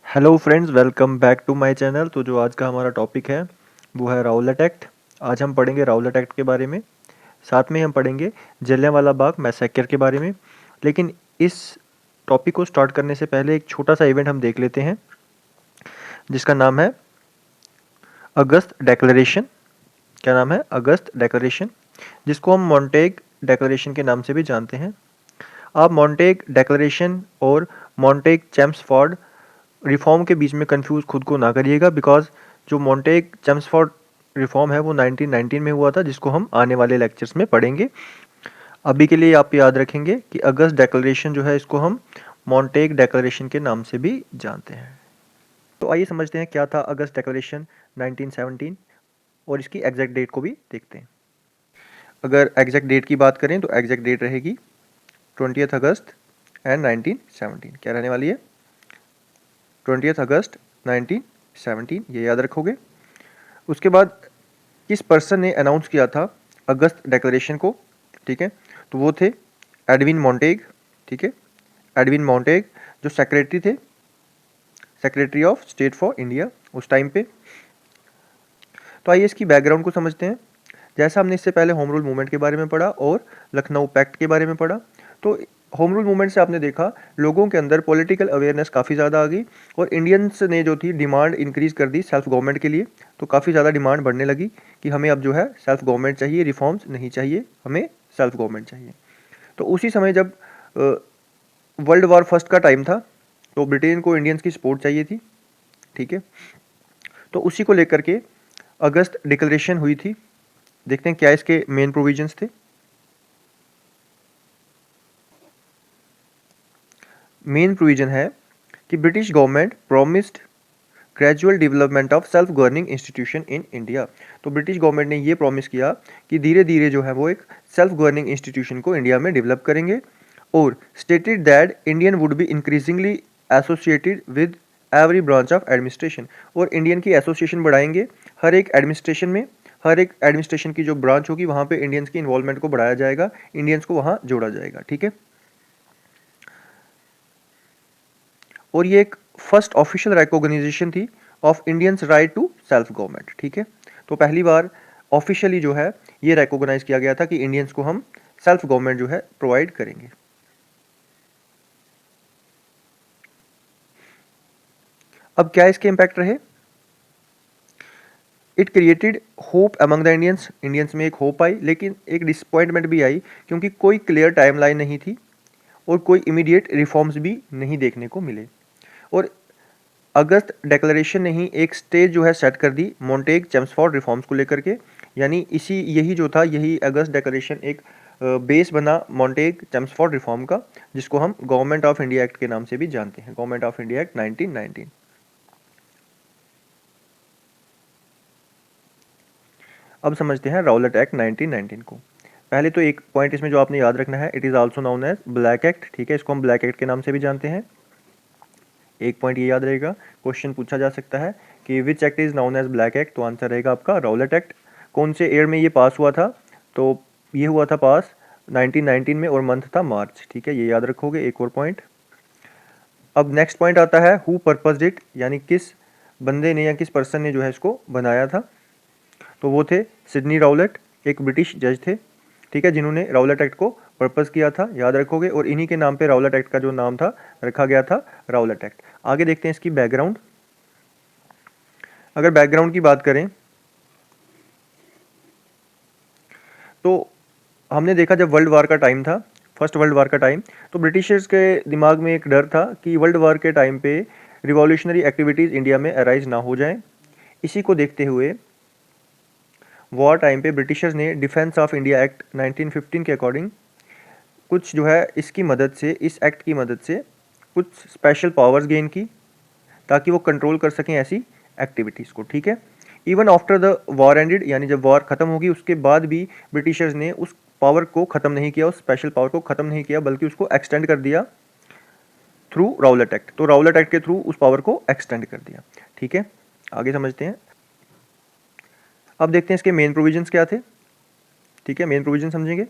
Hello friends, welcome back to my channel. तो जो आज का हमारा टॉपिक है वो है राउलेट एक्ट। आज हम पढ़ेंगे राउलेट एक्ट के बारे में, साथ में हम पढ़ेंगे जलियांवाला बाग मैसेकर के बारे में। लेकिन इस टॉपिक को स्टार्ट करने से पहले एक छोटा सा इवेंट हम देख लेते हैं जिसका नाम है अगस्त डेक्लरेशन। क्या नाम है? अगस्त डेक्लरेशन, जिसको हम मॉन्टेग डेक्लरेशन के नाम से भी जानते हैं। आप मॉन्टेग डेक्लरेशन और मॉन्टेग चैम्सफोर्ड रिफॉर्म के बीच में कंफ्यूज खुद को ना करिएगा, बिकॉज जो मॉन्टेग चैम्सफोर्ड रिफॉर्म है वो 1919 में हुआ था, जिसको हम आने वाले लेक्चर्स में पढ़ेंगे। अभी के लिए आप याद रखेंगे कि अगस्त डेक्लरेशन जो है इसको हम मॉन्टेग डेक्लरेशन के नाम से भी जानते हैं। तो आइए समझते हैं क्या था अगस्त डेक्लरेशन 1917 और इसकी एग्जैक्ट डेट को भी देखते हैं। अगर एग्जैक्ट डेट की बात करें तो एग्जैक्ट डेट रहेगी 20 अगस्त एंड 1917। क्या रहने वाली है? 20 अगस्त 1917, ये याद रखोगे। उसके बाद किस पर्सन ने अनाउंस किया था अगस्त डेक्लरेशन को? ठीक है, तो वो थे एडविन मॉन्टेग। ठीक है, एडविन मॉन्टेग जो सेक्रेटरी थे, secretary of state for India उस टाइम पे। तो आइए इसकी बैकग्राउंड को समझते हैं। जैसा हमने इससे पहले होम रूल मूवमेंट के बारे में पढ़ा और लखनऊ पैक्ट के बारे में पढ़ा, तो होम रूल मूवमेंट से आपने देखा लोगों के अंदर पॉलिटिकल अवेयरनेस काफ़ी ज़्यादा आ गई और इंडियंस ने जो थी डिमांड इंक्रीज़ कर दी सेल्फ गवर्नमेंट के लिए। तो काफ़ी ज़्यादा डिमांड बढ़ने लगी कि हमें अब जो है सेल्फ गवर्नमेंट चाहिए, रिफॉर्म्स नहीं चाहिए, हमें सेल्फ गवर्नमेंट चाहिए। तो उसी समय जब वर्ल्ड वॉर फर्स्ट का टाइम था तो ब्रिटेन को इंडियंस की सपोर्ट चाहिए थी। ठीक है, तो उसी को लेकर के अगस्त डिक्लेरेशन हुई थी। देखते हैं क्या इसके मेन प्रोविजंस थे। मेन प्रोविजन है कि British government promised gradual development of self governing institution in India. तो ब्रिटिश गवर्नमेंट ने ये प्रॉमिस किया कि धीरे धीरे जो है वो एक सेल्फ गवर्निंग इंस्टीट्यूशन को इंडिया में डेवलप करेंगे और stated that Indian would be increasingly associated with every branch of administration. और इंडियन की एसोसिएशन बढ़ाएंगे हर एक एडमिनिस्ट्रेशन में, हर एक एडमिनिस्ट्रेशन की जो ब्रांच होगी वहाँ पे इंडियंस की इन्वॉल्वमेंट को बढ़ाया जाएगा, इंडियंस को वहाँ जोड़ा जाएगा। ठीक है, और ये एक फर्स्ट ऑफिशियल रिकॉग्निजेशन थी of Indians right to self government. ठीक है, तो पहली बार ऑफिशियली जो है ये रिकॉग्नाइज किया गया था कि इंडियंस को हम सेल्फ गवर्नमेंट जो है प्रोवाइड करेंगे। अब क्या इसके इम्पैक्ट रहे? It created hope among the Indians. Indians में एक होप आई, लेकिन एक डिसअपॉइंटमेंट भी आई क्योंकि कोई क्लियर टाइमलाइन नहीं थी और कोई इमीडिएट रिफॉर्म्स भी नहीं देखने को मिले। और अगस्त डेक्लरेशन ने ही एक स्टेज जो है सेट कर दी मॉन्टेग चैम्सफोर्ड रिफॉर्म्स को लेकर के। यानी यही जो था, यही अगस्त डेक्लरेशन एक बेस बना मॉन्टेग चैम्सफोर्ड रिफॉर्म का, जिसको हम गवर्नमेंट ऑफ इंडिया एक्ट के नाम से भी जानते हैं, गवर्नमेंट ऑफ इंडिया एक्ट 1919। अब समझते हैं राउलेट एक्ट 1919 को। पहले तो एक पॉइंट इसमें जो आपने याद रखना है, it is also known as black act. ठीक है, इसको हम ब्लैक एक्ट के नाम से भी जानते हैं। एक पॉइंट ये याद रहेगा, क्वेश्चन पूछा जा सकता है कि which act is known as black act, तो आंसर रहेगा आपका राउलेट एक्ट। कौन से ईयर में ये पास हुआ था? तो ये हुआ था पास 1919 में और मंथ था मार्च। ठीक है, ये याद रखोगे। एक और पॉइंट। अब नेक्स्ट पॉइंट आता है हु पर्पस्ड इट, यानी किस बंदे ने या किस पर्सन ने जो है इसको बनाया था। तो वो थे सिडनी राउलेट, एक ब्रिटिश जज थे। ठीक है, जिन्होंने राउलेट एक्ट को पर्पस किया था, याद रखोगे। और इन्हीं के नाम पे राउलेट एक्ट का जो नाम था रखा गया था राउलेट एक्ट। आगे देखते हैं इसकी बैकग्राउंड। अगर बैकग्राउंड की बात करें तो हमने देखा जब वर्ल्ड वार का टाइम था, फर्स्ट वर्ल्ड वार का टाइम, तो ब्रिटिशर्स के दिमाग में एक डर था कि वर्ल्ड वार के टाइम पे रिवॉल्यूशनरी एक्टिविटीज़ इंडिया में अराइज ना हो जाएं। इसी को देखते हुए वॉर टाइम पे ब्रिटिशर्स ने डिफेंस ऑफ इंडिया एक्ट 1915 के अकॉर्डिंग कुछ जो है इसकी मदद से, इस एक्ट की मदद से कुछ स्पेशल पावर्स गेन की ताकि वो कंट्रोल कर सकें ऐसी एक्टिविटीज़ को। ठीक है, even after the war ended, यानी जब वॉर ख़त्म होगी उसके बाद भी ब्रिटिशर्स ने उस पावर को ख़त्म नहीं किया, उस स्पेशल पावर को ख़त्म नहीं किया, बल्कि उसको एक्सटेंड कर दिया थ्रू राउलेट एक्ट। तो राउलेट एक्ट के थ्रू उस पावर को एक्सटेंड कर दिया। ठीक है, आगे समझते हैं। अब देखते हैं इसके मेन प्रोविजंस क्या थे। ठीक है, मेन प्रोविजन समझेंगे।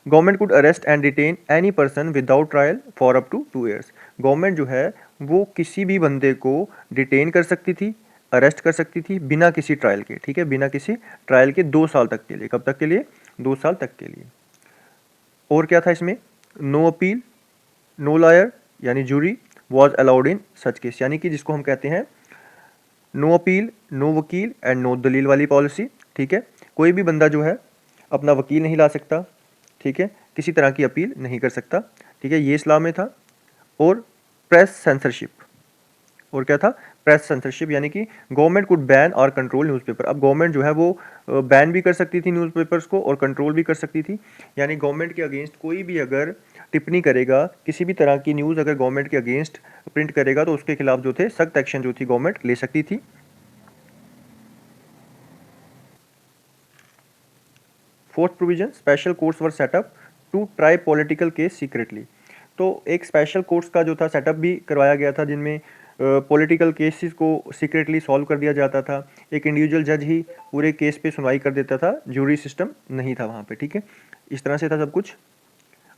Government could arrest and detain any person without trial for up to 2 years। Government जो है वो किसी भी बंदे को डिटेन कर सकती थी, अरेस्ट कर सकती थी बिना किसी ट्रायल के, ठीक है, बिना किसी ट्रायल के 2 साल तक के लिए। कब तक के लिए? 2 साल तक के लिए। और क्या था इसमें? नो अपील, नो लॉयर यानी jury was allowed in such case, यानी कि जिसको हम कहते हैं नो अपील, नो वकील एंड नो दलील वाली पॉलिसी, ठीक है। कोई भी बंदा जो है अपना वकील नहीं ला सकता, ठीक है, किसी तरह की अपील नहीं कर सकता, ठीक है, ये इस्लाम में था। और प्रेस सेंसरशिप, और क्या था? प्रेस सेंसरशिप, यानी कि गवर्नमेंट कुड बैन और कंट्रोल न्यूज़पेपर। अब गवर्नमेंट जो है वो बैन भी कर सकती थी न्यूज़पेपर्स को और कंट्रोल भी कर सकती थी, यानी गवर्नमेंट के अगेंस्ट कोई भी अगर टिप्पणी करेगा, किसी भी तरह की न्यूज़ अगर गवर्नमेंट के अगेंस्ट प्रिंट करेगा तो उसके खिलाफ जो थे सख्त एक्शन जो थी गवर्नमेंट ले सकती थी। Fourth provision, special courts were set up to try political case secretly. तो एक स्पेशल कोर्ट्स का जो था सेटअप भी करवाया गया था जिनमें पॉलिटिकल केसेस को सीक्रेटली सॉल्व कर दिया जाता था। एक इंडिविजुअल जज ही पूरे केस पे सुनवाई कर देता था, जूरी सिस्टम नहीं था वहाँ पे, ठीक है। इस तरह से था सब कुछ।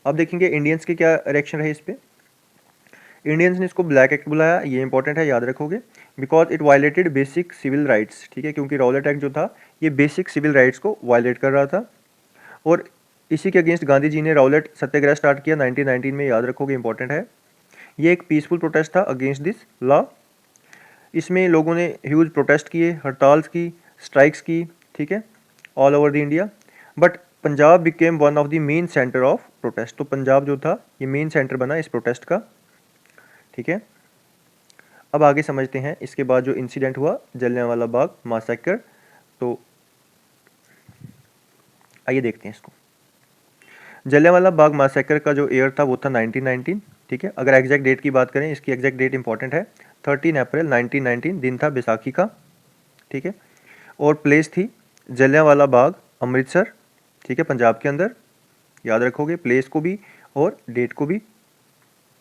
अब देखेंगे इंडियंस के क्या रिएक्शन रहे इस पर। इंडियंस ने इसको ब्लैक एक्ट बुलाया, ये इंपॉर्टेंट है, याद रखोगे, because it violated basic civil rights, ठीक है, क्योंकि रॉलेट एक्ट जो था ये बेसिक सिविल राइट्स को वायलेट कर रहा था। और इसी के अगेंस्ट गांधी जी ने राउलेट सत्याग्रह स्टार्ट किया 1919 में, याद रखोगे, इंपॉर्टेंट है। ये एक पीसफुल प्रोटेस्ट था अगेंस्ट दिस लॉ। इसमें लोगों ने ह्यूज प्रोटेस्ट किए, हड़ताल की, स्ट्राइक्स की, ठीक है, all over the India. But Punjab became one of the main centre of protest. तो पंजाब जो था ये मेन सेंटर बना इस प्रोटेस्ट का, ठीक है। अब आगे समझते हैं इसके बाद जो इंसिडेंट हुआ जलियांवाला बाग मैसेकर। तो आइए देखते हैं इसको। जलियांवाला बाग मैसेकर का जो ईयर था वो था 1919, ठीक है। अगर एग्जैक्ट डेट की बात करें, इसकी एग्जैक्ट डेट इंपॉर्टेंट है, 13 अप्रैल 1919, दिन था बैसाखी का, ठीक है। और प्लेस थी जलियांवाला बाग, अमृतसर, ठीक है, पंजाब के अंदर, याद रखोगे प्लेस को भी और डेट को भी।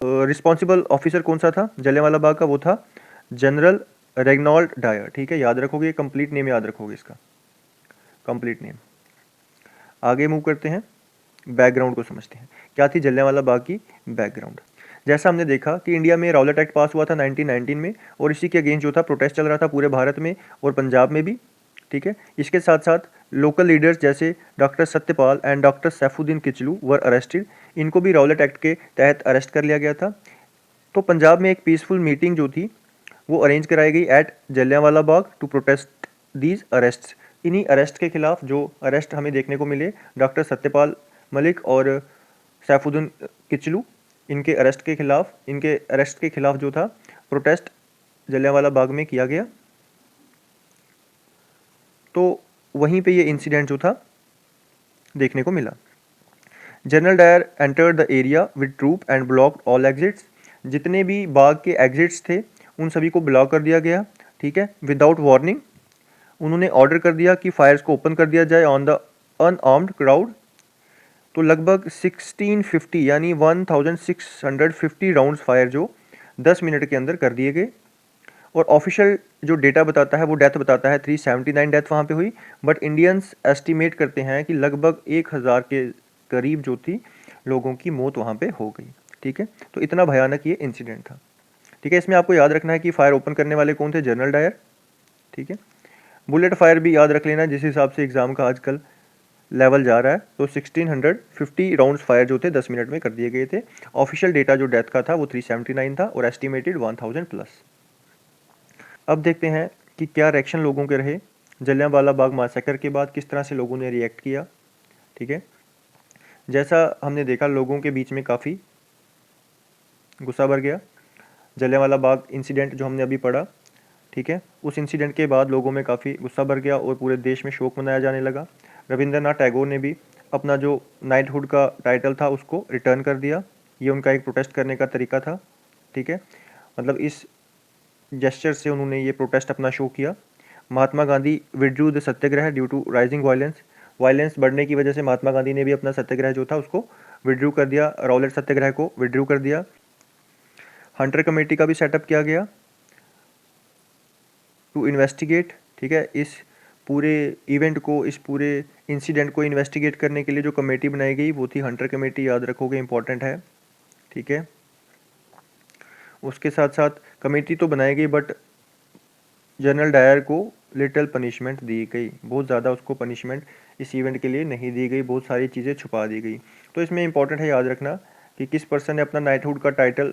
रिस्पॉन्सिबल ऑफिसर कौन सा था जलियांवाला बाग का? वो था जनरल रेगनॉल्ड डायर, ठीक है, याद रखोगे, कंप्लीट नेम याद रखोगे इसका, कंप्लीट नेम। आगे मूव करते हैं, बैकग्राउंड को समझते हैं। क्या थी जलियांवाला बाग की बैकग्राउंड? जैसा हमने देखा कि इंडिया में राउलेट एक्ट पास हुआ था 1919 में, और इसी के अगेंस्ट जो था प्रोटेस्ट चल रहा था पूरे भारत में और पंजाब में भी, ठीक है। इसके साथ साथ लोकल लीडर्स जैसे doctor Satyapal and doctor Saifuddin Kitchlew were arrested, इनको भी राउलेट एक्ट के तहत अरेस्ट कर लिया गया था। तो पंजाब में एक पीसफुल मीटिंग जो थी वो अरेंज कराई गई at Jallianwala Bagh to protest these arrest. इन्हीं अरेस्ट के खिलाफ, जो अरेस्ट हमें देखने को मिले डॉक्टर सत्यपाल मलिक और सैफुद्दीन किचलू, इनके अरेस्ट के खिलाफ जो था प्रोटेस्ट जलियांवाला बाग में किया गया। तो वहीं पे ये इंसिडेंट जो था देखने को मिला। General Dyer entered the area with troop and blocked all exits. जितने भी बाग के एग्जिट्स थे उन सभी को ब्लॉक कर दिया गया, ठीक है, विदाउट वार्निंग। उन्होंने ऑर्डर कर दिया कि फायर्स को ओपन कर दिया जाए ऑन द अनआर्म्ड क्राउड। तो लगभग 1650 यानी 1650 राउंड्स फायर जो 10 मिनट के अंदर कर दिए गए। और ऑफिशियल जो डेटा बताता है वो डेथ बताता है 379 डेथ वहाँ पे हुई, बट इंडियंस एस्टिमेट करते हैं कि लगभग 1000 के करीब जो थी लोगों की मौत वहाँ पे हो गई, ठीक है। तो इतना भयानक ये इंसिडेंट था, ठीक है। इसमें आपको याद रखना है कि फायर ओपन करने वाले कौन थे? जनरल डायर, ठीक है। बुलेट फायर भी याद रख लेना जिस हिसाब से एग्जाम का आजकल लेवल जा रहा है। तो 1650 राउंड्स फायर जो थे 10 मिनट में कर दिए गए थे। ऑफिशियल डेटा जो डेथ का था वो 379 था और एस्टिमेटेड 1000 प्लस। अब देखते हैं कि क्या रिएक्शन लोगों के रहे जलियांवाला बाग मैसेकर के बाद, किस तरह से लोगों ने रिएक्ट किया, ठीक है। जैसा हमने देखा लोगों के बीच में काफ़ी गुस्सा भर गया। जलियांवाला बाग इंसिडेंट जो हमने अभी पढ़ा, ठीक है, उस इंसिडेंट के बाद लोगों में काफ़ी गुस्सा भर गया और पूरे देश में शोक मनाया जाने लगा। रविंद्रनाथ टैगोर ने भी अपना जो नाइटहुड का टाइटल था उसको रिटर्न कर दिया। ये उनका एक प्रोटेस्ट करने का तरीका था, ठीक है, मतलब इस जेस्चर से उन्होंने ये प्रोटेस्ट अपना शो किया। Mahatma Gandhi withdrew the satyagraha due to rising violence बढ़ने की वजह से महात्मा गांधी ने भी अपना सत्याग्रह जो था उसको विड्रू कर दिया, राउलेट सत्याग्रह को विड्रू कर दिया। हंटर कमेटी का भी सेटअप किया गया टू इन्वेस्टिगेट, ठीक है, इस पूरे इवेंट को, इस पूरे इंसिडेंट को इन्वेस्टिगेट करने के लिए जो कमेटी बनाई गई वो थी हंटर कमेटी, याद रखोगे, इंपॉर्टेंट है, ठीक है। उसके साथ साथ कमेटी तो बनाई गई बट जनरल डायर को लिटिल पनिशमेंट दी गई, बहुत ज़्यादा उसको पनिशमेंट इस इवेंट के लिए नहीं दी गई, बहुत सारी चीज़ें छुपा दी गई। तो इसमें इंपॉर्टेंट है याद रखना कि किस पर्सन ने अपना नाइटहुड का टाइटल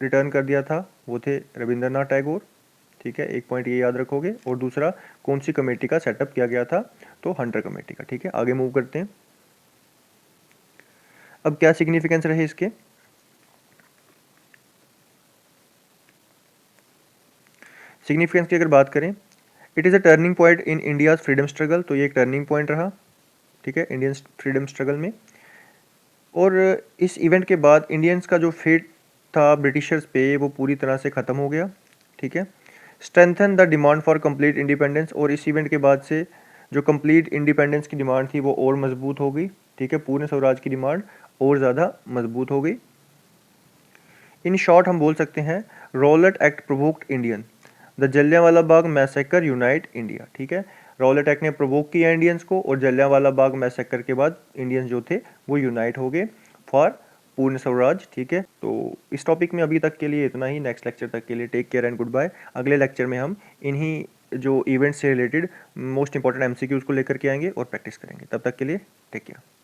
रिटर्न कर दिया था, वो थे रविंद्रनाथ टैगोर। ठीक है, एक पॉइंट ये याद रखोगे। और दूसरा, कौन सी कमेटी का सेटअप किया गया था, तो हंटर कमेटी का। ठीक है, आगे मूव करते हैं। अब क्या सिग्निफिकेंस रहे इसके, सिग्निफिकेंस की अगर बात करें, it is a turning point in India's freedom struggle, तो ये एक टर्निंग पॉइंट रहा। ठीक है, इंडियन फ्रीडम स्ट्रगल में। और इस इवेंट के बाद इंडियंस का जो फेट था ब्रिटिशर्स पे, वो पूरी तरह से ख़त्म हो गया। ठीक है, strengthen the demand for complete independence, और इस इवेंट के बाद से जो कंप्लीट इंडिपेंडेंस की डिमांड थी वो और मजबूत हो गई। ठीक है, पूर्ण स्वराज की डिमांड और ज़्यादा मजबूत हो गई। इन शॉर्ट हम बोल सकते हैं Rowlatt act provoked Indian, the Jallianwala Bagh massacre unite India. ठीक है, रॉलेट एक्ट ने प्रोवोक किया इंडियंस को, और जलियांवाला बाग मैसेकर के बाद इंडियंस जो थे वो यूनाइट हो गए फॉर पूर्ण स्वराज। ठीक है, तो इस टॉपिक में अभी तक के लिए इतना ही। नेक्स्ट लेक्चर तक के लिए take care and good bye. अगले लेक्चर में हम इन्हीं जो इवेंट्स से रिलेटेड मोस्ट इंपॉर्टेंट एमसीक्यूज को लेकर के आएंगे और प्रैक्टिस करेंगे। तब तक के लिए टेक केयर।